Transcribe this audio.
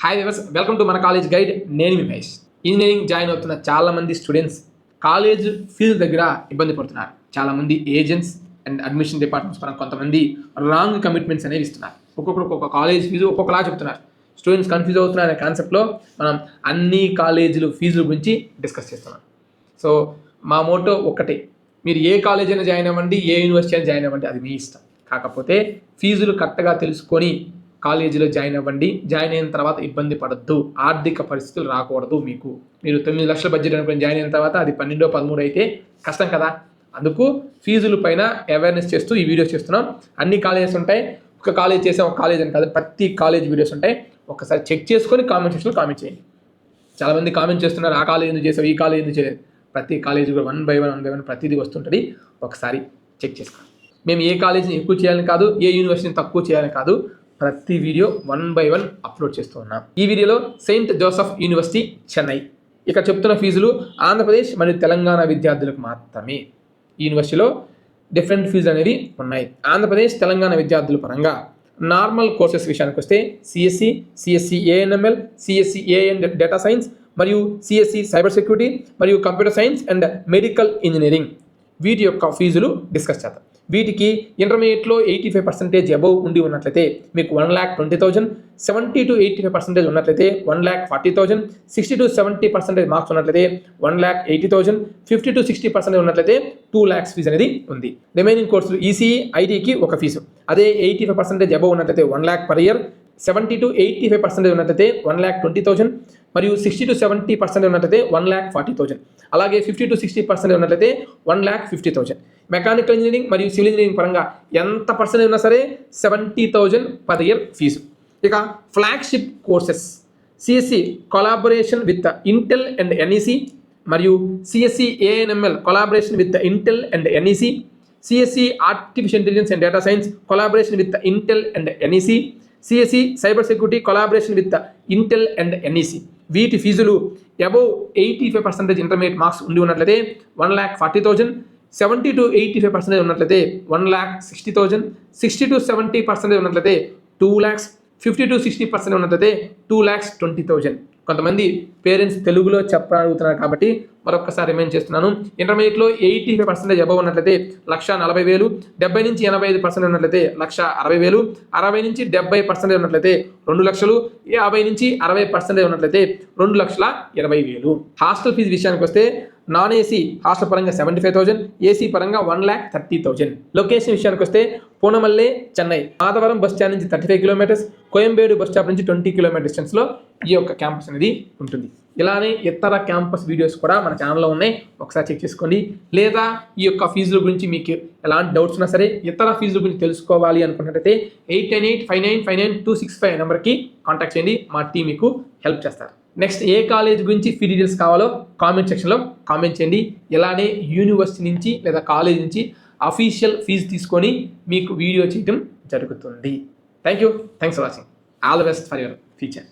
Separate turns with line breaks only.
Hi viewers, welcome to మన college guide. నేను మీ Mahesh. Engineering join అవుతున్న చాలామంది స్టూడెంట్స్ కాలేజ్ ఫీజు దగ్గర ఇబ్బంది పడుతున్నారు. చాలామంది ఏజెంట్స్ అండ్ అడ్మిషన్ డిపార్ట్మెంట్స్ పరంగా కొంతమంది రాంగ్ కమిట్మెంట్స్ అనేవి ఇస్తున్నారు. ఒక్కొక్కరు ఒక్కొక్క కాలేజ్ ఫీజు ఒక్కొక్కలా చెప్తున్నారు. స్టూడెంట్స్ కన్ఫ్యూజ్ అవుతున్నారు అనే కాన్సెప్ట్లో మనం అన్ని కాలేజీలు ఫీజుల గురించి డిస్కస్ చేస్తున్నాం. సో మా మోటో ఒక్కటే, మీరు ఏ కాలేజ్ అయినా జాయిన్ అవ్వండి, ఏ యూనివర్సిటీ అయినా జాయిన్ అవ్వండి, అది మీ ఇష్టం. కాకపోతే ఫీజులు కరెక్ట్గా తెలుసుకొని కాలేజీలో జాయిన్ అవ్వండి. జాయిన్ అయిన తర్వాత ఇబ్బంది పడద్దు, ఆర్థిక పరిస్థితులు రాకూడదు. మీరు 9 లక్షల బడ్జెట్ అనుకుని జాయిన్ అయిన తర్వాత అది 12, 13 అయితే కష్టం కదా. అందుకు ఫీజుల పైన అవేర్నెస్ చేస్తూ ఈ వీడియోస్ చేస్తున్నాం. అన్ని కాలేజెస్ ఉంటాయి, ఒక కాలేజ్ చేసే ఒక కాలేజ్ అని కాదు, ప్రతి కాలేజ్ వీడియోస్ ఉంటాయి. ఒకసారి చెక్ చేసుకొని కామెంట్ సెక్షన్లో కామెంట్ చేయండి. చాలామంది కామెంట్ చేస్తున్నారు, ఆ కాలేజ్ ఎందుకు చేసావు, ఈ కాలేజ్ ఎందుకు చేయలేదు. ప్రతి కాలేజ్ కూడా వన్ బై వన్ ప్రతిదీ వస్తుంటుంది. ఒకసారి చెక్ చేసుకోండి. మేము ఏ కాలేజీని ఎక్కువ చేయాలని కాదు, ఏ యూనివర్సిటీని తక్కువ చేయాలని కాదు, ప్రతి వీడియో 1 by 1 అప్లోడ్ చేస్తూ ఉన్నాం. ఈ వీడియోలో సెయింట్ జోసెఫ్ యూనివర్సిటీ చెన్నై. ఇక్కడ చెప్తున్న ఫీజులు ఆంధ్రప్రదేశ్ మరియు తెలంగాణ విద్యార్థులకు మాత్రమే. ఈ యూనివర్సిటీలో డిఫరెంట్ ఫీజులు అనేవి ఉన్నాయి. ఆంధ్రప్రదేశ్ తెలంగాణ విద్యార్థుల పరంగా నార్మల్ కోర్సెస్ విషయానికి వస్తే CSC, CSC AIML, CSC and data science మరియు సిఎస్సి సైబర్ సెక్యూరిటీ మరియు computer science and medical engineering, వీటి యొక్క ఫీజులు డిస్కస్ చేద్దాం. వీటికి ఇంటర్మీడియట్లో 85% అబవ్ ఉండి ఉన్నట్లయితే మీకు 1,20,000, 70 to 85% ఉన్నట్లయితే 1,40,000, 60 to 70% మార్క్స్ ఉన్నట్లయితే 1,80,000, 50 to 60% ఉన్నట్లయితే 2 lakhs ఫీజు అనేది ఉంది. రిమైనింగ్ కోర్సులు ఈసీఈ, ఐటీకి ఒక ఫీజు. అదే 85% అబవ్ ఉన్నట్లయితే 1 lakh per year, 70 to 85% ఉన్నట్లయితే 1,20,000 మరియు 60 to 70% ఉన్నట్లయితే 1,40,000. అలాగే 50 to 60% ఉన్నట్లయితే 1,50,000. మెకానికల్ ఇంజనీరింగ్ మరియు సివిల్ ఇంజనీరింగ్ పరంగా ఎంత పర్సెంట్ ఉన్నా సరే 70,000 per year ఫీజు. ఇక flagship courses CSC collaboration with Intel and NEC మరియు CSC AIML collaboration with Intel and NEC, CSC artificial intelligence and data science collaboration with Intel and NEC, CSC cyber security collaboration with Intel and NEC, వీటి ఫీజులు above 85% intermediate marks ఉండి ఉన్నట్లయితే 1,40,000, 70 to 85% ఉన్నట్లయితే 1,60,000, 60 to 70% ఉన్నట్లయితే 2 lakhs, 50 to 60% ఉన్నట్లయితే 2,20,000. కొంతమంది parents తెలుగులో చెప్పగలుగుతున్నారు కాబట్టి మరొకసారి రిమైండ్ చేస్తున్నాను. ఇంటర్మీడియట్లో 85% అబవ్ ఉన్నట్లయితే 1,40,000, 70 నుంచి 85% ఉన్నట్లయితే 1,60,000, 60 నుంచి 70% ఉన్నట్లయితే 2 లక్షలు, 50 నుంచి 60% ఉన్నట్లయితే 2,20,000. హాస్టల్ ఫీజు విషయానికి వస్తే నాన్ ఏసీ హాస్టల్ పరంగా 75,000, ఏసీ పరంగా 1,30,000. లొకేషన్ విషయానికి వస్తే పూనమల్లే చెన్నై, మాధవరం బస్ స్టాండ్ నుంచి 35 kilometers, కోయంబేడు బస్ స్టాప్ నుంచి 20 km డిస్టెన్స్లో ఈ యొక్క క్యాంపస్ అనేది ఉంటుంది. ఇలానే ఇతర క్యాంపస్ వీడియోస్ కూడా మన ఛానల్లో ఉన్నాయి, ఒకసారి చెక్ చేసుకోండి. లేదా ఈ యొక్క ఫీజుల గురించి మీకు ఎలాంటి డౌట్స్ ఉన్నా సరే, ఇతర ఫీజుల గురించి తెలుసుకోవాలి అనుకున్నట్టయితే 898-5959-265 నెంబర్కి కాంటాక్ట్ చేయండి. మా టీం మీకు హెల్ప్ చేస్తారు. నెక్స్ట్ ఏ కాలేజ్ గురించి ఫీ డీటెయిల్స్ కావాలో కామెంట్ సెక్షన్లో కామెంట్ చేయండి. ఇలానే యూనివర్సిటీ నుంచి లేదా కాలేజ్ నుంచి అఫీషియల్ ఫీజు తీసుకొని మీకు వీడియో చేయడం జరుగుతుంది. Thanks for watching. All the best for your future.